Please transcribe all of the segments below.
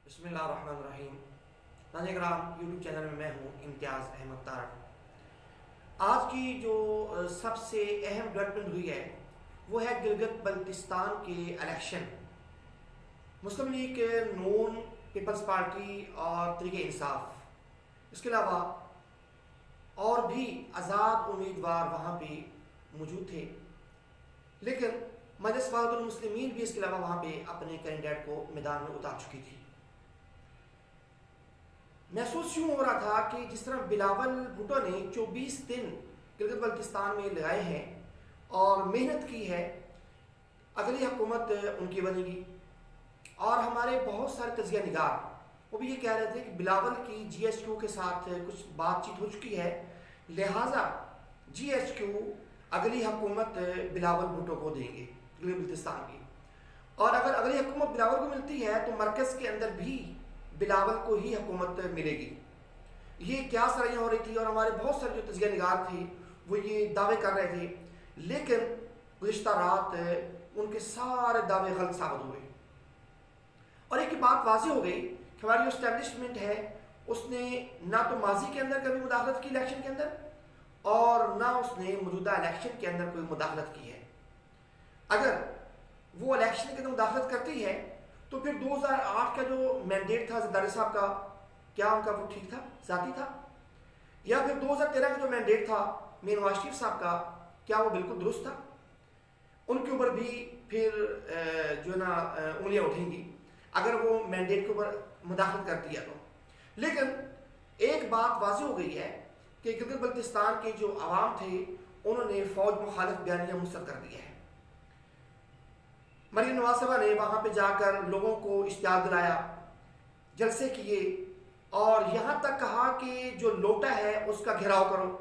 بسم اللہ الرحمن الرحیم۔ ناظرین کرام، یوٹیوب چینل میں میں ہوں امتیاز احمد طارق۔ آج کی جو سب سے اہم ڈیولپمنٹ ہوئی ہے وہ ہے گلگت بلتستان کے الیکشن۔ مسلم لیگ، نون، پیپلز پارٹی اور تحریک انصاف، اس کے علاوہ اور بھی آزاد امیدوار وہاں پہ موجود تھے، لیکن مجلس وحدت المسلمین بھی اس کے علاوہ وہاں پہ اپنے کینڈیڈیٹ کو میدان میں اتار چکی تھی۔ محسوس یوں ہو رہا تھا کہ جس طرح بلاول بھٹو نے 24 دن گلگت بلتستان میں لگائے ہیں اور محنت کی ہے، اگلی حکومت ان کی بنے گی۔ اور ہمارے بہت سارے تجزیہ نگار وہ بھی یہ کہہ رہے تھے کہ بلاول کی جی ایچ کیو کے ساتھ کچھ بات چیت ہو چکی ہے، لہٰذا جی ایچ کیو اگلی حکومت بلاول بھٹو کو دیں گے گلگت بلتستان کی۔ اور اگر اگلی حکومت بلاول کو ملتی ہے تو مرکز کے اندر بھی بلاول کو ہی حکومت ملے گی۔ یہ کیا سرائیاں ہو رہی تھی اور ہمارے بہت سارے جو تجزیہ نگار تھے وہ یہ دعوے کر رہے تھے، لیکن گزشتہ رات ان کے سارے دعوے غلط ثابت ہوئے۔ اور ایک بات واضح ہو گئی کہ ہماری جو اسٹیبلشمنٹ ہے اس نے نہ تو ماضی کے اندر کبھی مداخلت کی الیکشن کے اندر، اور نہ اس نے موجودہ الیکشن کے اندر کوئی مداخلت کی ہے۔ اگر وہ الیکشن کے اندر مداخلت کرتی ہے تو پھر 2008 کا جو مینڈیٹ تھا زرداری صاحب کا، کیا ان کا وہ ٹھیک تھا، ذاتی تھا؟ یا پھر 2013 کا جو مینڈیٹ تھا میر نواز شریف صاحب کا، کیا وہ بالکل درست تھا؟ ان کے اوپر بھی پھر جو ہے نا انگلیاں اٹھیں گی اگر وہ مینڈیٹ کے اوپر مداخلت کرتی ہے تو۔ لیکن ایک بات واضح ہو گئی ہے کہ گلگت بلتستان کے جو عوام تھے انہوں نے فوج مخالف بیانیہ مسترد کر دیا ہے۔ مریم نواز صاحبہ نے وہاں پہ جا کر لوگوں کو اشتعال دلایا، جلسے کیے، اور یہاں تک کہا کہ جو لوٹا ہے اس کا گھیراؤ کرو،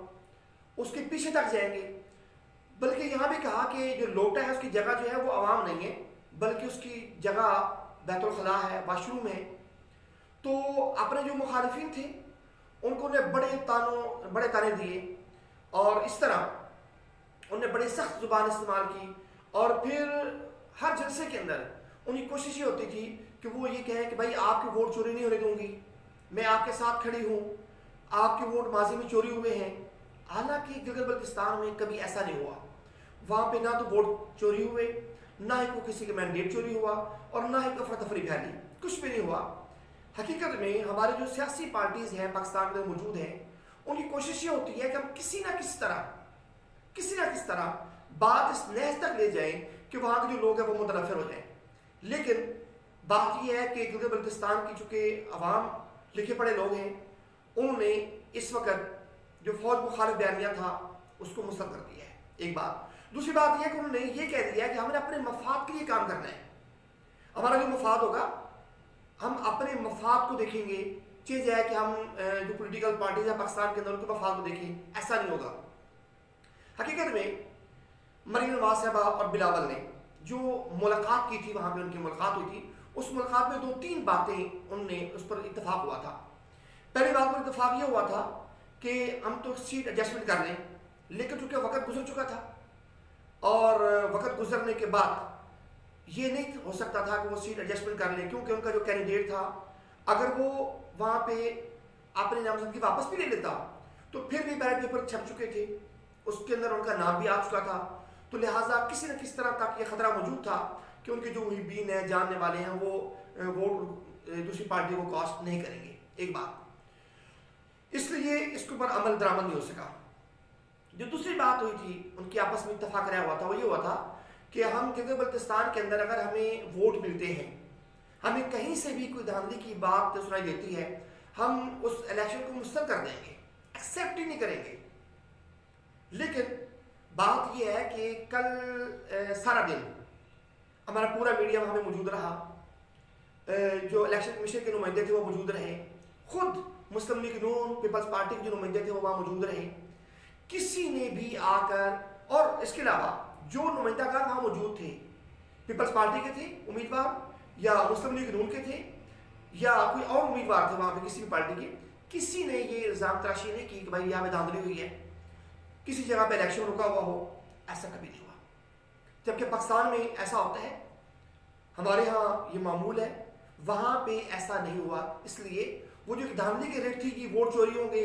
اس کے پیچھے تک جائیں گے۔ بلکہ یہاں بھی کہا کہ جو لوٹا ہے اس کی جگہ جو ہے وہ عوام نہیں ہے، بلکہ اس کی جگہ بیت الخلاء ہے، واش روم ہے۔ تو اپنے جو مخالفین تھے ان کو نے بڑے تانے دیے، اور اس طرح انہوں نے بڑی سخت زبان استعمال کی۔ اور پھر ہر جلسے کے اندر ان کی کوشش یہ ہوتی تھی کہ وہ یہ کہیں کہ بھائی آپ کے ووٹ چوری نہیں ہونے دوں گی، میں آپ کے ساتھ کھڑی ہوں، آپ کے ووٹ ماضی میں چوری ہوئے ہیں۔ حالانکہ گلگت بلتستان میں کبھی ایسا نہیں ہوا، وہاں پہ نہ تو ووٹ چوری ہوئے، نہ ہی کوئی کسی کے مینڈیٹ چوری ہوا، اور نہ ہی کوئی افراتفری پھیلی، کچھ بھی نہیں ہوا۔ حقیقت میں ہمارے جو سیاسی پارٹیز ہیں پاکستان میں موجود ہیں، ان کی کوشش یہ ہوتی ہے کہ ہم کسی نہ کس طرح بات اس نہج تک لے جائیں کہ وہاں کے جو لوگ ہیں وہ متنفر ہو جائیں۔ لیکن بات یہ ہے کہ گلگت بلتستان کی چونکہ عوام لکھے پڑھے لوگ ہیں، انہوں نے اس وقت جو فوج مخالف بیانیہ تھا اس کو مسترد کر دیا ہے، ایک بات۔ دوسری بات یہ ہے کہ انہوں نے یہ کہہ دیا کہ ہم نے اپنے مفاد کے لیے کام کرنا ہے، ہمارا جو مفاد ہوگا ہم اپنے مفاد کو دیکھیں گے، چیز ہے کہ ہم جو پولیٹیکل پارٹیز ہیں پاکستان کے اندر ان کے مفاد کو دیکھیں، ایسا نہیں ہوگا۔ حقیقت میں مریم نواز صاحبہ اور بلاول نے جو ملاقات کی تھی، وہاں پہ ان کی ملاقات ہوئی تھی، اس ملاقات میں 2-3 باتیں ان نے اس پر اتفاق ہوا تھا۔ پہلی بات پر اتفاق یہ ہوا تھا کہ ہم تو سیٹ ایڈجسٹمنٹ کر لیں، لیکن چونکہ وقت گزر چکا تھا، اور وقت گزرنے کے بعد یہ نہیں ہو سکتا تھا کہ وہ سیٹ ایڈجسٹمنٹ کر لیں، کیونکہ ان کا جو کینڈیڈیٹ تھا اگر وہ وہاں پہ اپنی نامزدگی واپس بھی لے لیتا تو پھر بھی بیلٹ پیپر چھپ چکے تھے، اس کے اندر ان کا نام بھی آ چکا تھا، تو لہٰذا کسی نہ کس طرح تک یہ خطرہ موجود تھا کہ ان کے جو محبین ہیں، جاننے والے ہیں، وہ ووٹ دوسری پارٹی کو کاسٹ نہیں کریں گے، ایک بات۔ اس لیے اس کے اوپر عمل درآمد نہیں ہو سکا۔ جو دوسری بات ہوئی تھی ان کی آپس میں اتفاق رہا ہوا تھا، وہ یہ ہوا تھا کہ ہم گلگت بلتستان کے اندر اگر ہمیں ووٹ ملتے ہیں، ہمیں کہیں سے بھی کوئی دھاندلی کی بات سنائی دیتی ہے، ہم اس الیکشن کو مسترد کر دیں گے، ایکسیپٹ ہی نہیں کریں گے۔ لیکن بات یہ ہے کہ کل سارا دن ہمارا پورا میڈیا وہاں پہ موجود رہا، جو الیکشن کمیشن کے نمائندے تھے وہ موجود رہے، خود مسلم لیگ نون پیپلز پارٹی کے جو نمائندے تھے وہ وہاں موجود رہے۔ کسی نے بھی آ کر، اور اس کے علاوہ جو نمائندہ کار وہاں موجود تھے، پیپلز پارٹی کے تھے امیدوار، یا مسلم لیگ نون کے تھے، یا کوئی اور امیدوار تھے وہاں پہ کسی بھی پارٹی کے، کسی نے یہ الزام تراشی نہیں کی کہ بھائی یہاں پہ دھاندلی ہوئی ہے، کسی جگہ پہ الیکشن رکا ہوا ہو، ایسا کبھی نہیں ہوا۔ جبکہ پاکستان میں ایسا ہوتا ہے، ہمارے ہاں یہ معمول ہے، वहाँ पे ऐसा नहीं हुआ। इसलिए वो जो एक धांधली की रेट थी कि वोट चोरी होंगे,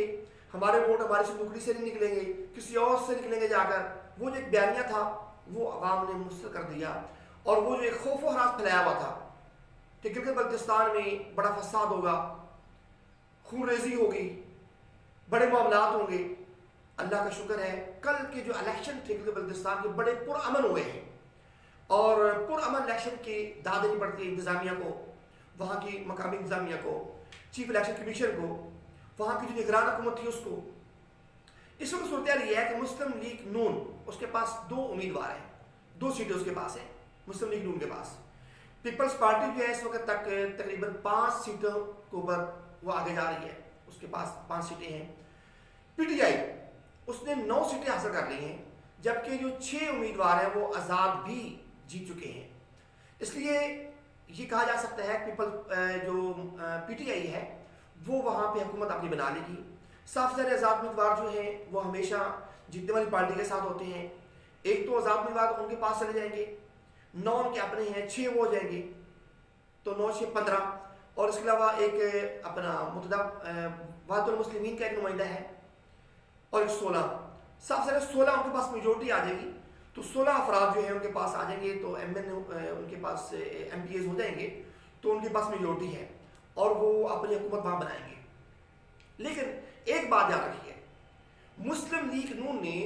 हमारे वोट हमारी संदूकड़ी से नहीं निकलेंगे, किसी और से निकलेंगे जाकर, वो जो एक बयानिया था वो अवाम ने मुस्तरद कर दिया। और वो जो एक खौफ व हरास फैलाया हुआ था कि गिलगित बल्तिस्तान में बड़ा फसाद होगा, खून रेजी होगी, बड़े मामलात होंगे, अल्लाह का शुक्र है कल के जो इलेक्शन थे गिलगित बल्तिस्तान के बड़े पुरअमन हुए हैं। और पुरअमन इलेक्शन की दाद देनी पड़ती है इंतज़ामिया को, वहाँ की मकामी इंतज़ामिया को, चीफ इलेक्शन कमीशन को, वहाँ की जो निगरान हुकूमत थी उसको। इस वक्त सूरत ये है कि मुस्लिम लीग नून उसके पास 2 उम्मीदवार हैं, 2 सीटें उसके पास हैं मुस्लिम लीग नून के पास। पीपल्स पार्टी जो है इस वक्त तक तकरीबन 5 सीटों के ऊपर वो आगे जा रही है, उसके पास 5 सीटें हैं। पीटीआई उसने 9 सीटें हासिल कर ली हैं, जबकि जो 6 उम्मीदवार हैं वो आज़ाद भी जीत चुके हैं। इसलिए ये कहा जा सकता है पीपल जो पीटीआई है वो वहाँ पे हुकूमत अपनी बना लेगी। साफ सारे आज़ाद उम्मीदवार जो हैं वो हमेशा जीतने वाली पार्टी के साथ होते हैं। एक तो आज़ाद उम्मीदवार उनके पास चले जाएंगे, 9 उनके अपने हैं, 6 वो हो जाएंगे, तो 9 6 15। और इसके अलावा एक अपना मुतदा वहादुल मुस्लिमीन का एक नुमाइंदा है और एक 16, साफ सारे 16 उनके पास मेजोरिटी आ जाएगी। तो 16 अफराद जो है उनके पास आ जाएंगे, तो उनके पास MPs हो जाएंगे, तो उनके पास मेजोरिटी है और वो अपनी हुकूमत वहाँ बनाएंगे। लेकिन एक बात याद रखिए, मुस्लिम लीग नून ने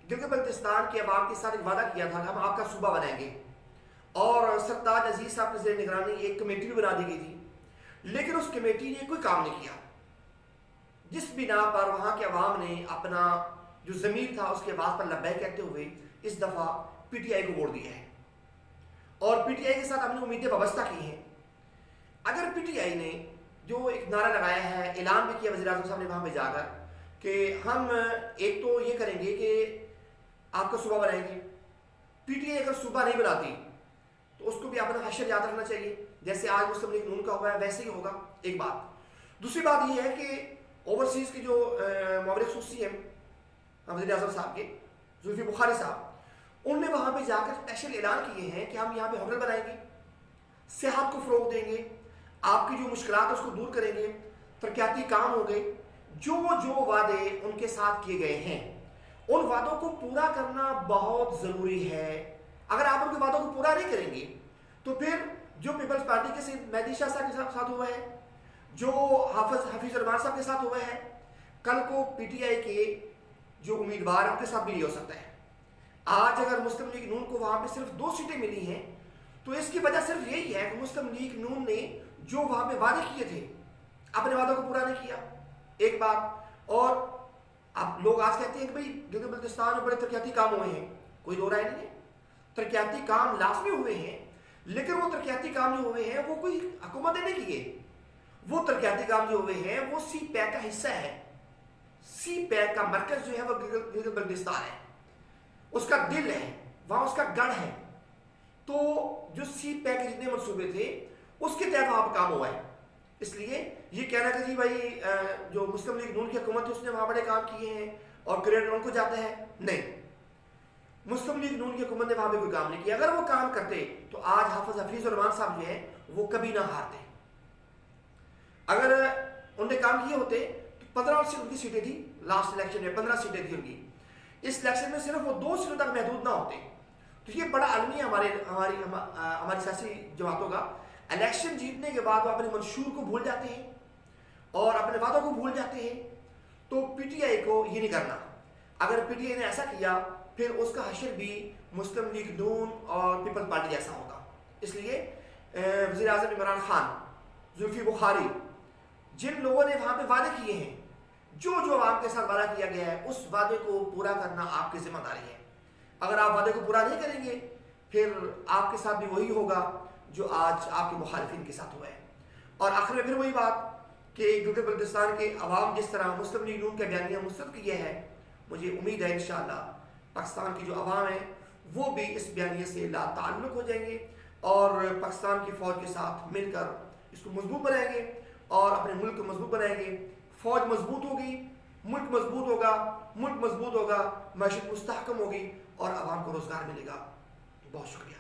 गिलगित बल्तिस्तान के अवाम के साथ एक वादा किया था कि हम आपका सूबा बनाएंगे, और सरताज अजीज साहब के ज़ेर निगरानी एक कमेटी भी बना दी गई थी। लेकिन उस कमेटी ने कोई काम नहीं किया, जिस बिना पर वहाँ के अवाम ने अपना जो ज़मीर था उसके आवाज़ पर लब्बैक कहते हुए इस दफ़ा पीटीआई को वोट दिया है और पीटीआई के साथ अपनी उम्मीदें वाबस्ता की हैं। अगर पीटीआई ने जो एक नारा लगाया है, ऐलान भी किया वज़ीर आज़म साहब ने वहाँ पे जाकर कि हम एक तो ये करेंगे कि आपका सूबा बनाएंगे, पीटीआई अगर सूबा नहीं बनाती तो उसको भी अपना हशर याद रखना चाहिए, जैसे आज मुस्लिम लीग नून का हुआ है वैसे ही होगा। एक बात। दूसरी बात यह है कि ओवरसीज़ की जो मामले खसूसी हैं वज़ीर आज़म साहब के जुल्फी बुखारी साहब, उनने वहाँ पे जाकर स्पेशल ऐलान किए हैं कि हम यहाँ पे होटल बनाएंगे, सेहत को फ़रोग़ देंगे, आपकी जो मुश्किलात है उसको दूर करेंगे, तरक्याती काम होंगे। जो वादे उनके साथ किए गए हैं उन वादों को पूरा करना बहुत ज़रूरी है। अगर आप उनके वादों को पूरा नहीं करेंगे तो फिर जो पीपल्स पार्टी के मेहदी शाह साहब के साथ हुआ है, जो हफीज़ रहमान साहब के साथ हुआ है, कल को पीटीआई के जो उम्मीदवार उनके साथ भी नहीं हो सकता है। आज अगर मुस्लिम लीग नून को वहाँ पे सिर्फ 2 सीटें मिली हैं तो इसकी वजह सिर्फ यही है कि मुस्लिम लीग नून ने जो वहाँ पे वादे किए थे अपने वादों को पूरा नहीं किया। एक बात। और अब लोग आज कहते हैं कि भाई गिलगित बल्तिस्तान में बड़े तरक्याती काम हुए हैं, कोई दो राय नहीं है, तरक्याती काम लाजमी हुए हैं, लेकिन वो तरक्याती काम जो हुए हैं वो कोई हुकूमत ने नहीं किए। वो तरक्याती काम जो हुए हैं वो सी पैक का हिस्सा है। सी पैक का मरकज जो है वो गिलगित बल्तिस्तान है, उसका दिल है, वहाँ उसका गढ़ है। तो जो सी पैक के जितने मनसूबे थे उसके तहत वहाँ पर काम हुआ है। इसलिए ये कहना कि जी भाई जो मुस्लिम लीग नून की हुकूमत है उसने वहाँ बड़े काम किए हैं और क्रेडिट उनको जाता है, नहीं, मुस्लिम लीग नून की हुकूमत ने वहाँ पे कोई काम नहीं किया। अगर वो काम करते तो आज हफीज़ रहमान साहब जो है वो कभी ना हारते। अगर उनने काम किए होते तो 15 से उनकी सीटें थी, लास्ट इलेक्शन में 15 सीटें थी उनकी, इस इलेक्शन में सिर्फ वो 2 सीटों तक महदूद ना होते। तो ये बड़ा अलमी है हमारी सियासी जमातों का। इलेक्शन जीतने के बाद वो अपने मंशूर को भूल जाते हैं और अपने वादों को भूल जाते हैं। तो पीटीआई को ये नहीं करना। अगर पीटीआई ने ऐसा किया फिर उसका हशर भी मुस्लिम लीग नून और पीपल्स पार्टी जैसा होगा। इसलिए वज़ीर आज़म इमरान खान, जुल्फी बुखारी, जिन लोगों ने वहाँ पे वादे किए हैं, जो आवाम के साथ वादा किया गया है, उस वादे को पूरा करना आपकी जिम्मेदारी है। अगर आप वादे को पूरा नहीं करेंगे फिर आपके साथ भी वही होगा जो आज आपके मुखालिफिन के साथ हुआ है। और आखिर में फिर वही बात कि गिलगित बल्तिस्तान के अवाम जिस तरह मुस्लिम लीग नून का बयानिया मुस्तरद किया है, मुझे उम्मीद है इंशाअल्लाह पाकिस्तान की जो अवाम है वो भी इस बयानिए से लाताल्लुक़ हो जाएंगे और पाकिस्तान की फ़ौज के साथ मिलकर इसको मजबूत बनाएंगे और अपने मुल्क को मजबूत बनाएंगे। फ़ौज मजबूत होगी, मुल्क मजबूत होगा, मुल्क मजबूत होगा, मैशत मुस्तहकम होगी और आवाम को रोज़गार मिलेगा। बहुत शुक्रिया।